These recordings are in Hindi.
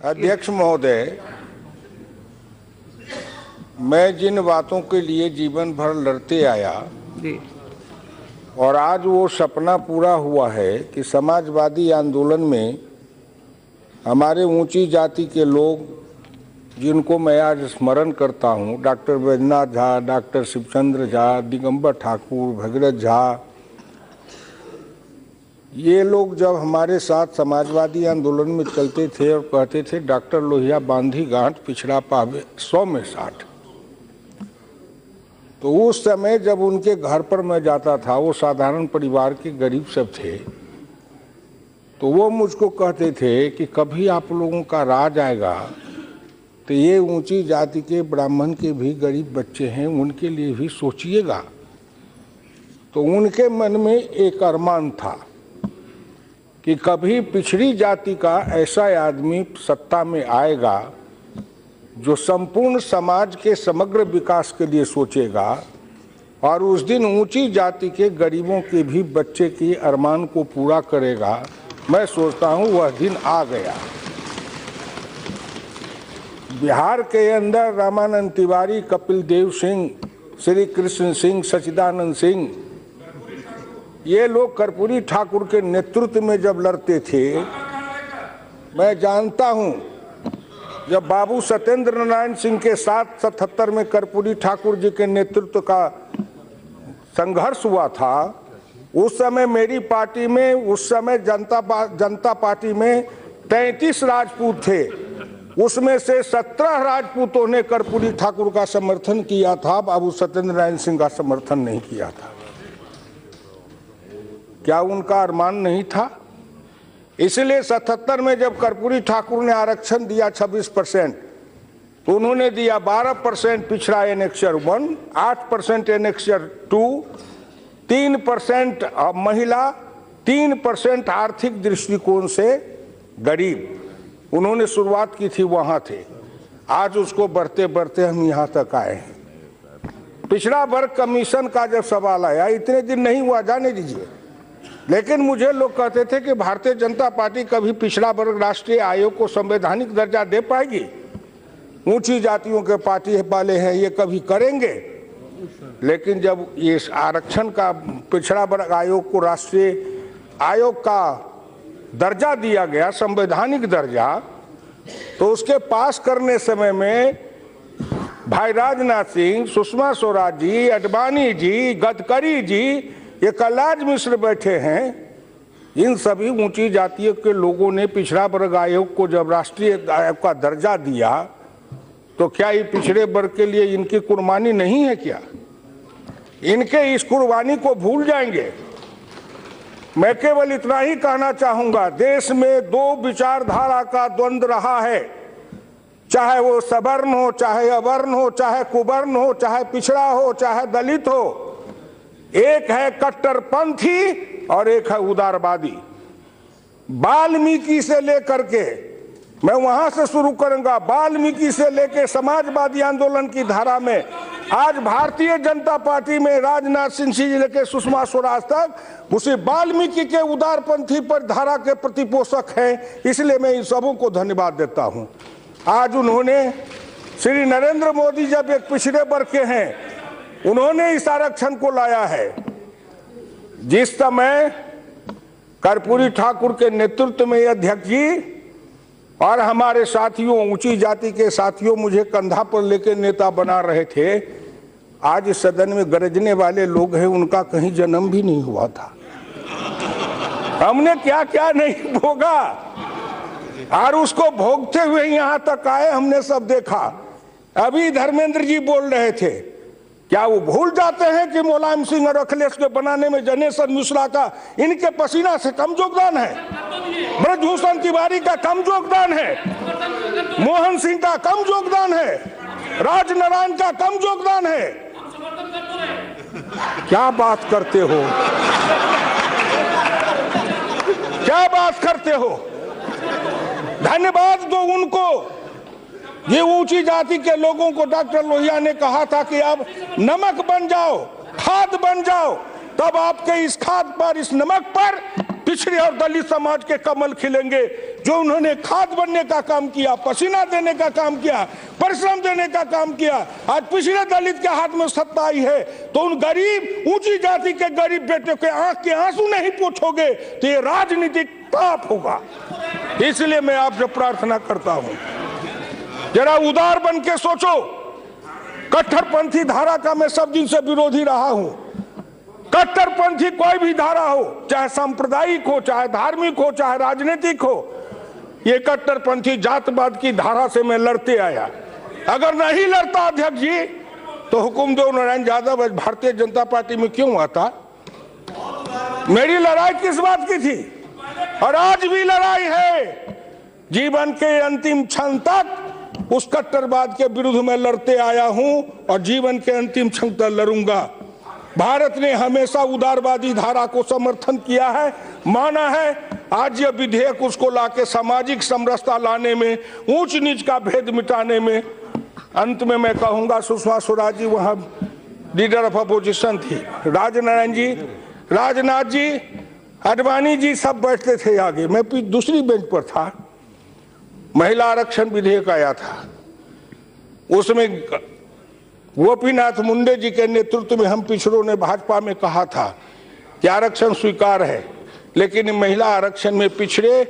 अध्यक्ष महोदय, मैं जिन बातों के लिए जीवन भर लड़ते आया और आज वो सपना पूरा हुआ है कि समाजवादी आंदोलन में हमारे ऊंची जाति के लोग, जिनको मैं आज स्मरण करता हूं, डॉक्टर बैजनाथ झा, डॉक्टर शिवचंद्र झा, दिगंबर ठाकुर, भगीरथ झा, ये लोग जब हमारे साथ समाजवादी आंदोलन में चलते थे और कहते थे डॉक्टर लोहिया बांधी गांठ पिछड़ा पावे 100 में 60, तो उस समय जब उनके घर पर मैं जाता था, वो साधारण परिवार के गरीब सब थे, तो वो मुझको कहते थे कि कभी आप लोगों का राज आएगा तो ये ऊंची जाति के ब्राह्मण के भी गरीब बच्चे हैं, उनके लिए भी सोचिएगा। तो उनके मन में एक अरमान था कि कभी पिछड़ी जाति का ऐसा आदमी सत्ता में आएगा जो संपूर्ण समाज के समग्र विकास के लिए सोचेगा और उस दिन ऊंची जाति के गरीबों के भी बच्चे के अरमान को पूरा करेगा। मैं सोचता हूं वह दिन आ गया। बिहार के अंदर रामानंद तिवारी, कपिल देव सिंह, श्री कृष्ण सिंह, सच्चिदानंद सिंह, ये लोग कर्पूरी ठाकुर के नेतृत्व में जब लड़ते थे, मैं जानता हूं जब बाबू सत्येंद्र नारायण सिंह के साथ 77 में कर्पूरी ठाकुर जी के नेतृत्व का संघर्ष हुआ था, उस समय मेरी पार्टी में, उस समय जनता पार्टी में 33 राजपूत थे, उसमें से 17 राजपूतों ने कर्पूरी ठाकुर का समर्थन किया था, बाबू सत्येंद्र नारायण सिंह का समर्थन नहीं किया था। क्या उनका अरमान नहीं था? इसलिए 77 में जब कर्पूरी ठाकुर ने आरक्षण दिया 26%, तो उन्होंने दिया 12% पिछड़ा एनेक्चर 1, 8% एनेक्चर 2, 3% महिला, 3% आर्थिक दृष्टिकोण से गरीब। उन्होंने शुरुआत की थी, वहां थे। आज उसको बढ़ते बढ़ते हम यहां तक आए हैं। पिछड़ा वर्ग कमीशन का जब सवाल आया, इतने दिन नहीं हुआ, जाने दीजिए, लेकिन मुझे लोग कहते थे कि भारतीय जनता पार्टी कभी पिछड़ा वर्ग राष्ट्रीय आयोग को संवैधानिक दर्जा दे पाएगी? ऊंची जातियों के पार्टी वाले हैं, ये कभी करेंगे? लेकिन जब ये आरक्षण का पिछड़ा वर्ग आयोग को राष्ट्रीय आयोग का दर्जा दिया गया, संवैधानिक दर्जा, तो उसके पास करने समय में भाई राजनाथ सिंह, सुषमा स्वराज जी, अडवाणी जी, गडकरी जी, ये कलराज मिश्र बैठे हैं, इन सभी ऊंची जातियों के लोगों ने पिछड़ा वर्ग आयोग को जब राष्ट्रीय आयोग का दर्जा दिया, तो क्या ये पिछड़े वर्ग के लिए इनकी कुर्बानी नहीं है? क्या इनके इस कुर्बानी को भूल जाएंगे? मैं केवल इतना ही कहना चाहूंगा, देश में 2 विचारधारा का द्वंद्व रहा है, चाहे वो सवर्ण हो, चाहे अवर्ण हो, चाहे कुवर्ण हो, चाहे पिछड़ा हो, चाहे दलित हो। एक है कट्टरपंथी और एक है उदारवादी। वाल्मीकि से लेकर के, मैं वहां से शुरू करूंगा, वाल्मीकि से लेकर समाजवादी आंदोलन की धारा में आज भारतीय जनता पार्टी में राजनाथ सिंह से लेकर सुषमा स्वराज तक उसी वाल्मीकि के उदारपंथी पर धारा के प्रतिपोषक हैं। इसलिए मैं इन सबों को धन्यवाद देता हूं। आज उन्होंने, श्री नरेंद्र मोदी जब एक पिछड़े वर्ग के हैं, उन्होंने इस आरक्षण को लाया है। जिस समय कर्पूरी ठाकुर के नेतृत्व में अध्यक्ष जी और हमारे साथियों, ऊंची जाति के साथियों, मुझे कंधा पर लेकर नेता बना रहे थे, आज इस सदन में गरजने वाले लोग हैं, उनका कहीं जन्म भी नहीं हुआ था। हमने क्या क्या नहीं भोगा और उसको भोगते हुए यहां तक आए, हमने सब देखा। अभी धर्मेंद्र जी बोल रहे थे, क्या वो भूल जाते हैं कि मुलायम सिंह और अखिलेश के बनाने में जनेश्वर मिश्रा का, इनके पसीना से कम योगदान है? ब्रजभूषण तिवारी का कम योगदान है? मोहन सिंह का कम योगदान है? राजनारायण का कम योगदान है? क्या बात करते हो? क्या बात करते हो? धन्यवाद दो उनको। ये ऊंची जाति के लोगों को डॉक्टर लोहिया ने कहा था कि अब नमक बन जाओ, खाद बन जाओ, तब आपके इस खाद पर, इस नमक पर पिछड़े और दलित समाज के कमल खिलेंगे। जो उन्होंने खाद बनने का काम किया, पसीना देने का काम किया, परिश्रम देने का काम किया, आज पिछड़े दलित के हाथ में सत्ता आई है, तो उन गरीब ऊंची जाति के गरीब बेटे के आंख के आंसू नहीं पोंछोगे तो ये राजनीतिक पाप होगा। इसलिए मैं आपसे प्रार्थना करता हूं, जरा उदार बन के सोचो। कट्टरपंथी धारा का मैं सब दिन से विरोधी रहा हूं। कट्टरपंथी कोई भी धारा हो, चाहे सांप्रदायिक हो, चाहे धार्मिक हो, चाहे राजनीतिक हो, ये कट्टरपंथी जातवाद की धारा से मैं लड़ते आया। अगर नहीं लड़ता अध्यक्ष जी तो हुकुमदेव नारायण यादव भारतीय जनता पार्टी में क्यों आता? मेरी लड़ाई किस बात की थी? और आज भी लड़ाई है। जीवन के अंतिम क्षण तक उस कट्टरवाद के विरुद्ध में लड़ते आया हूं और जीवन के अंतिम क्षण तक लड़ूंगा। भारत ने हमेशा उदारवादी धारा को समर्थन किया है, माना है। आज यह विधेयक उसको लाके सामाजिक समरसता लाने में, ऊंच नीच का भेद मिटाने में। अंत में मैं कहूंगा, सुषमा स्वराज जी वहां लीडर ऑफ अपोजिशन थी, राजनारायण जी, राजनाथ जी, अडवाणी जी सब बैठते थे आगे, मैं दूसरी बेंच पर था। महिला आरक्षण विधेयक आया था, उसमें गोपीनाथ मुंडे जी के नेतृत्व में हम पिछड़ों ने भाजपा में कहा था कि आरक्षण स्वीकार है, लेकिन महिला आरक्षण में पिछड़े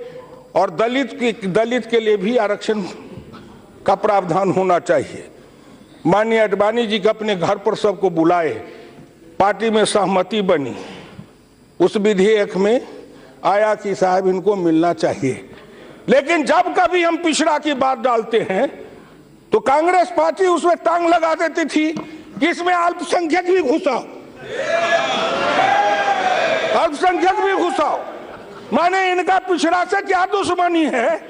और दलित के लिए भी आरक्षण का प्रावधान होना चाहिए। माननीय अडवाणी जी के अपने घर पर सबको बुलाए, पार्टी में सहमति बनी, उस विधेयक में आया कि साहब इनको मिलना चाहिए। लेकिन जब कभी हम पिछड़ा की बात डालते हैं तो कांग्रेस पार्टी उसमें टांग लगा देती थी कि इसमें अल्पसंख्यक भी घुसाओ, अल्पसंख्यक भी घुसाओ। माने इनका पिछड़ा से क्या दुश्मनी है,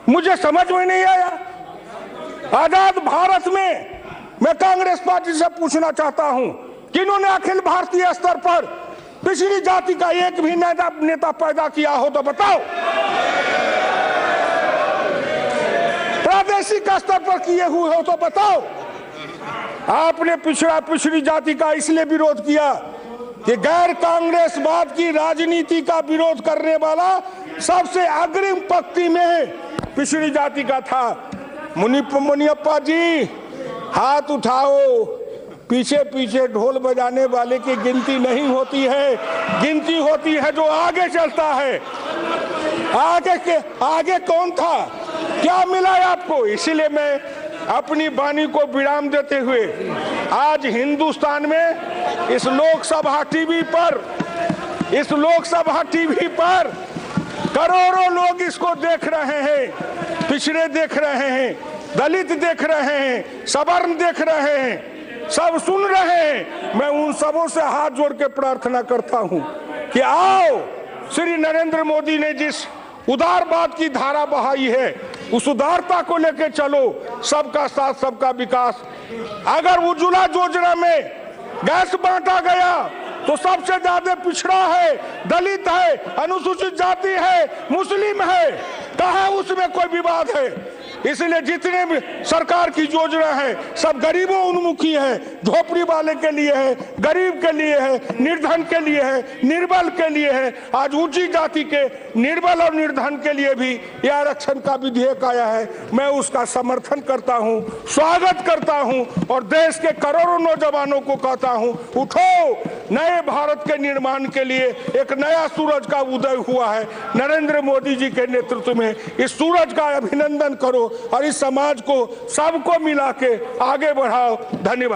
मुझे समझ में नहीं आया। आजाद भारत में मैं कांग्रेस पार्टी से पूछना चाहता हूं कि इन्होंने अखिल भारतीय स्तर पर पिछड़ी जाति का एक भी नेता पैदा किया हो तो बताओ। प्रादेशिक स्तर पर किए हुए हो तो बताओ। आपने पिछड़ी जाति का इसलिए विरोध किया कि गैर कांग्रेसवाद की राजनीति का विरोध करने वाला सबसे अग्रिम पंक्ति में पिछड़ी जाति का था। मुनियप्पा जी हाथ उठाओ। पीछे पीछे ढोल बजाने वाले की गिनती नहीं होती है, गिनती होती है जो आगे चलता है। आगे कौन था, क्या मिला आपको? इसीलिए मैं अपनी वाणी को विराम देते हुए आज हिंदुस्तान में इस लोकसभा टीवी पर करोड़ों लोग इसको देख रहे हैं। पिछड़े देख रहे हैं, दलित देख रहे हैं, सवर्ण देख रहे हैं, सब सुन रहे हैं। मैं उन सबों से हाथ जोड़ के प्रार्थना करता हूं कि आओ, श्री नरेंद्र मोदी ने जिस उदारवाद की धारा बहाई है उस उदारता को लेकर चलो। सबका साथ सबका विकास। अगर उज्ज्वला योजना में गैस बांटा गया तो सबसे ज्यादा पिछड़ा है, दलित है, अनुसूचित जाति है, मुस्लिम है, कहा उसमें कोई विवाद है। इसलिए जितने भी सरकार की योजना है सब गरीबों उन्मुखी है, झोपड़ी वाले के लिए है, गरीब के लिए है, निर्धन के लिए है, निर्बल के लिए है। आज ऊंची जाति के निर्बल और निर्धन के लिए भी यह आरक्षण का विधेयक आया है। मैं उसका समर्थन करता हूं, स्वागत करता हूं और देश के करोड़ों नौजवानों को कहता हूं, उठो, नए भारत के निर्माण के लिए एक नया सूरज का उदय हुआ है। नरेंद्र मोदी जी के नेतृत्व में इस सूरज का अभिनंदन करो और इस समाज को सबको मिला के आगे बढ़ाओ। धन्यवाद।